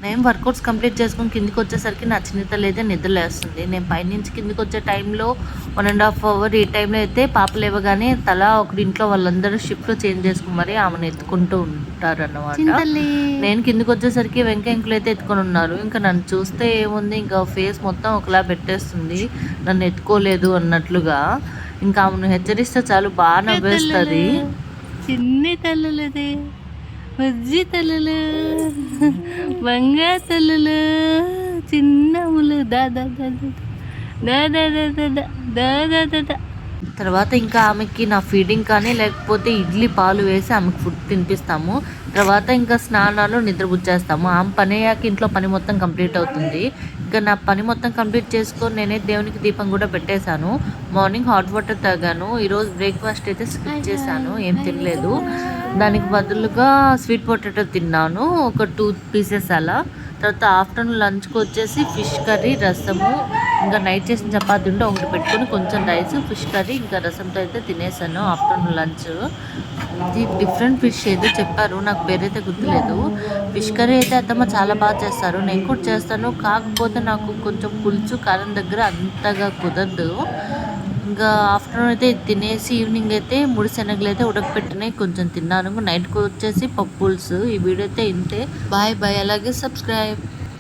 నేను workouts complete చేసుకొని కిందికి వచ్చేసరికి నా చిన్నతల్లి అయితే నిద్రలేస్తుంది. నేను పైనుంచి కిందికి వచ్చే టైంలో 1.5 అవర్ ఈ టైంలో అయితే పాప లేవగానే తలా ఒకటి ఇంట్లో వాళ్ళందరూ షిఫ్ట్లో చేంజ్ చేసుకుని మరి ఆమెను ఎత్తుకుంటూ ఉంటారన్నమాట. నేను కిందికి వచ్చేసరికి వెంకయ్యకులు అయితే ఎత్తుకొని ఉన్నారు. ఇంకా నన్ను చూస్తే ఏముంది, ఇంకా ఫేస్ మొత్తం ఒకలా పెట్టేస్తుంది, నన్ను ఎత్తుకోలేదు అన్నట్లుగా. ఇంకా ఆమెను హెచ్చరిస్తే చాలు బాగా నవ్వేస్తుంది. చిన్ని తల్లులది బుజ్జి తల్లులు, బంగారు తల్లులు, చిన్నములు దాదా దాదా దాదా దాదా దాదా. తర్వాత ఇంకా ఆమెకి నా ఫీడింగ్ కానీ లేకపోతే ఇడ్లీ పాలు వేసి ఆమెకు ఫుడ్ తినిపిస్తాము. తర్వాత ఇంకా స్నానాలు నిద్రపుచ్చేస్తాము. ఆమె పని అయ్యాక ఇంట్లో పని మొత్తం కంప్లీట్ అవుతుంది. ఇంకా నా పని మొత్తం కంప్లీట్ చేసుకొని నేనే దేవునికి దీపం కూడా పెట్టేశాను. మార్నింగ్ హాట్ వాటర్ తాగాను. ఈరోజు బ్రేక్ఫాస్ట్ అయితే స్కిప్ చేశాను, ఏం తినలేదు. దానికి బదులుగా స్వీట్ పొటాటో తిన్నాను, ఒక 2 పీసెస్ అలా. తర్వాత ఆఫ్టర్నూన్ లంచ్కి వచ్చేసి ఫిష్ కర్రీ, రసము, ఇంకా నైట్ చేసిన చపాతీ ఉంటే ఒకటి పెట్టుకొని కొంచెం రైస్, ఫిష్ కర్రీ ఇంకా రసంతో అయితే తినేసాను ఆఫ్టర్నూన్ లంచ్. ఇది డిఫరెంట్ ఫిష్ ఏదో చెప్పారు, నాకు పేరైతే గుర్తులేదు. ఫిష్ కర్రీ అయితే అత్తమ్మ చాలా బాగా చేస్తారు, నేను కూడా చేస్తాను. కాకపోతే నాకు కొంచెం పులుసు కారం దగ్గర అంతగా కుదరదు. ఇంకా ఆఫ్టర్నూన్ అయితే తినేసి ఈవినింగ్ అయితే 3 శనగలు అయితే ఉడకపెట్టినాయి కొంచెం తిన్నాను. నైట్కి వచ్చేసి పప్పు పులుసు. ఈ వీడియో అయితే ఇంతే. బాయ్ బాయ్, అలాగే సబ్స్క్రైబ్.